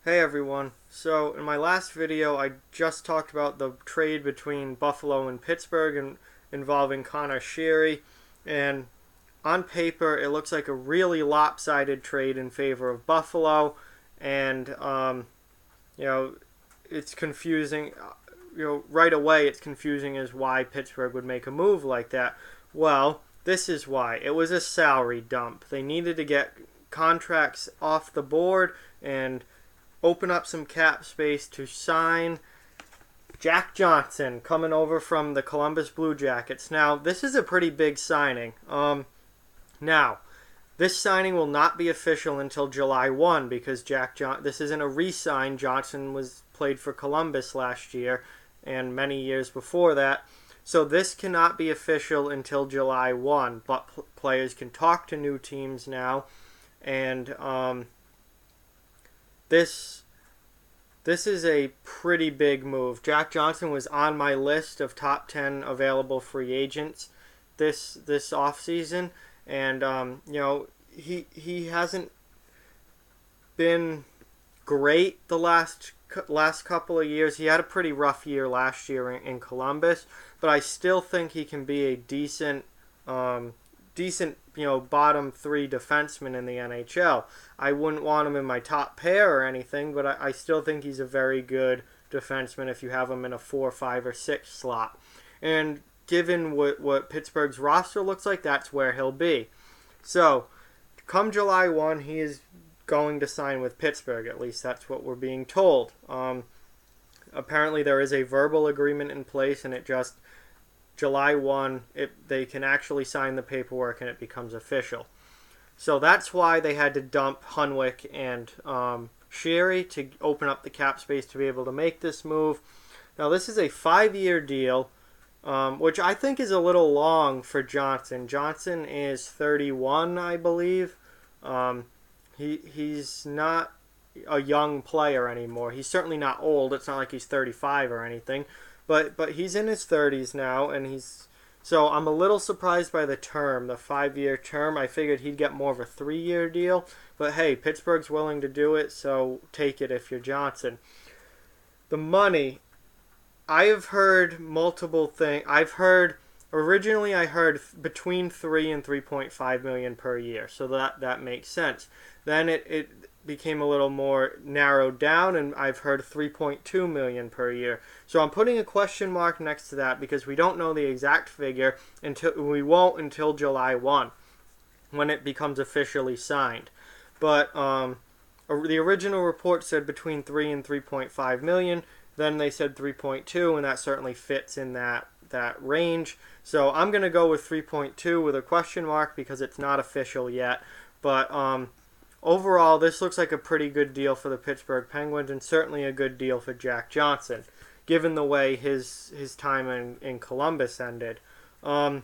Hey everyone. So in my last video I just talked about the trade between Buffalo and Pittsburgh and involving Connor Sheary, and on paper it looks like a really lopsided trade in favor of Buffalo, and you know it's confusing. Right away it's confusing as why Pittsburgh would make a move like that. Well, this is why. It was a salary dump. They needed to get contracts off the board and open up some cap space to sign Jack Johnson, coming over from the Columbus Blue Jackets. Now, this is a pretty big signing. Now, this signing will not be official until July 1 because this isn't a re-sign. Johnson was played for Columbus last year and many years before that. So this cannot be official until July 1, but players can talk to new teams now, and this is a pretty big move. Jack Johnson was on my list of top 10 available free agents this offseason, and he hasn't been great the last couple of years. He had a pretty rough year last year in Columbus, but I still think he can be a decent bottom three defenseman in the NHL. I wouldn't want him in my top pair or anything, but I still think he's a very good defenseman if you have him in a 4, 5, or 6 slot. And given what Pittsburgh's roster looks like, that's where he'll be. So, come July 1, he is going to sign with Pittsburgh. At least that's what we're being told. Apparently there is a verbal agreement in place, and it just July 1, they can actually sign the paperwork and it becomes official. So that's why they had to dump Hunwick and Sheary to open up the cap space to be able to make this move. Now this is a 5-year deal, which I think is a little long for Johnson. Johnson is 31, I believe. He's not a young player anymore. He's certainly not old. It's not like he's 35 or anything. But he's in his 30s now, and so I'm a little surprised by the term, the 5-year term. I figured he'd get more of a 3-year deal, but hey, Pittsburgh's willing to do it, so take it if you're Johnson. The money, I have heard multiple things. Originally I heard between 3 and 3.5 million per year, so that makes sense. Then it became a little more narrowed down, and I've heard 3.2 million per year. So I'm putting a question mark next to that because we don't know the exact figure until July 1 when it becomes officially signed. But the original report said between 3 and 3.5 million. Then they said 3.2, and that certainly fits in that range. So I'm going to go with 3.2 with a question mark because it's not official yet. But overall, this looks like a pretty good deal for the Pittsburgh Penguins, and certainly a good deal for Jack Johnson, given the way his time in Columbus ended. Johnson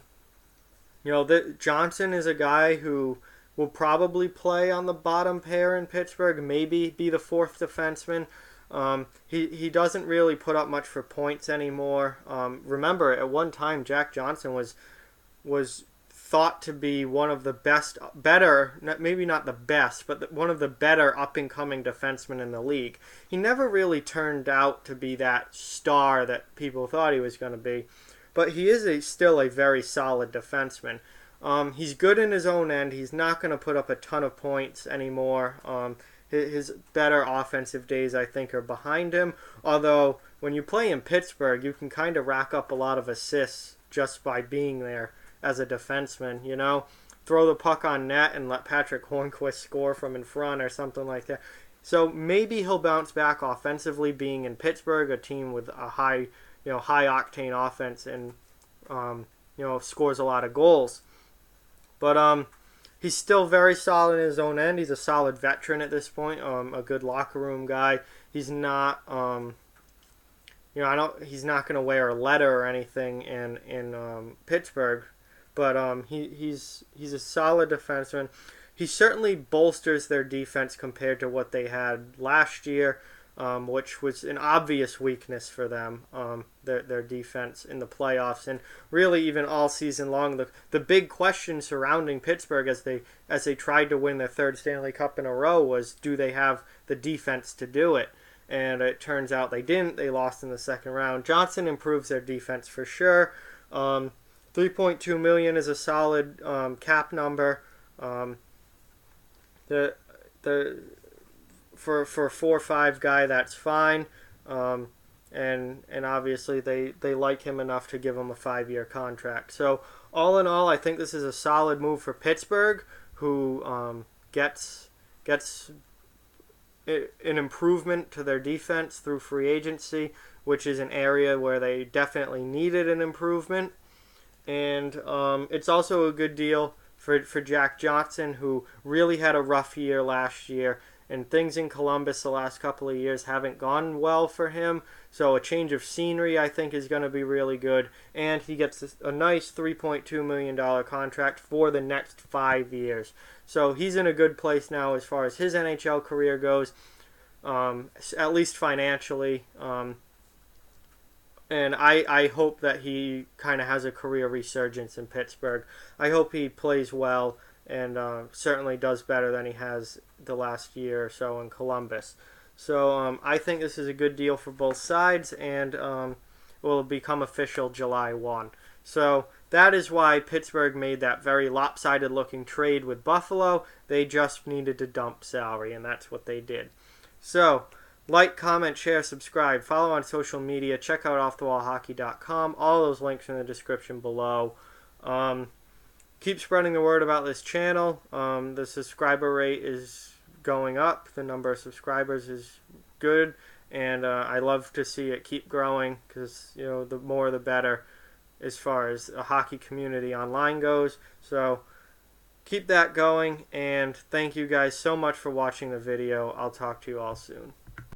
is a guy who will probably play on the bottom pair in Pittsburgh, maybe be the 4th defenseman. He doesn't really put up much for points anymore. Remember, at one time, Jack Johnson was thought to be one of the better, maybe not the best, but one of the better up-and-coming defensemen in the league. He never really turned out to be that star that people thought he was going to be, but he is still a very solid defenseman. He's good in his own end. He's not going to put up a ton of points anymore. His better offensive days, I think, are behind him, although when you play in Pittsburgh, you can kind of rack up a lot of assists just by being there as a defenseman, throw the puck on net and let Patrick Hornquist score from in front or something like that. So maybe he'll bounce back offensively being in Pittsburgh, a team with a high octane offense, and scores a lot of goals. But he's still very solid in his own end. He's a solid veteran at this point, a good locker room guy. He's not he's not going to wear a letter or anything in Pittsburgh. But he's a solid defenseman. He certainly bolsters their defense compared to what they had last year. which was an obvious weakness for them, their defense in the playoffs, and really even all season long. The big question surrounding Pittsburgh as they tried to win their third Stanley Cup in a row was, do they have the defense to do it? And it turns out they didn't. They lost in the second round. Johnson improves their defense for sure. 3.2 million is a solid cap number. The for a 4-5 guy, that's fine. And obviously they like him enough to give him a 5-year contract. So all in all, I think this is a solid move for Pittsburgh, who gets an improvement to their defense through free agency, which is an area where they definitely needed an improvement. And it's also a good deal for Jack Johnson, who really had a rough year last year, and things in Columbus the last couple of years haven't gone well for him. So a change of scenery, I think, is going to be really good. And he gets a nice $3.2 million contract for the next 5 years. So he's in a good place now as far as his NHL career goes, at least financially. And I hope that he kind of has a career resurgence in Pittsburgh. I hope he plays well and certainly does better than he has the last year or so in Columbus. So I think this is a good deal for both sides, and will become official July 1. So that is why Pittsburgh made that very lopsided looking trade with Buffalo. They just needed to dump salary, and that's what they did. So like, comment, share, subscribe, follow on social media, check out offthewallhockey.com. All those links in the description below. Keep spreading the word about this channel. The subscriber rate is going up. The number of subscribers is good, and I love to see it keep growing, because the more the better as far as a hockey community online goes. So keep that going, and thank you guys so much for watching the video. I'll talk to you all soon.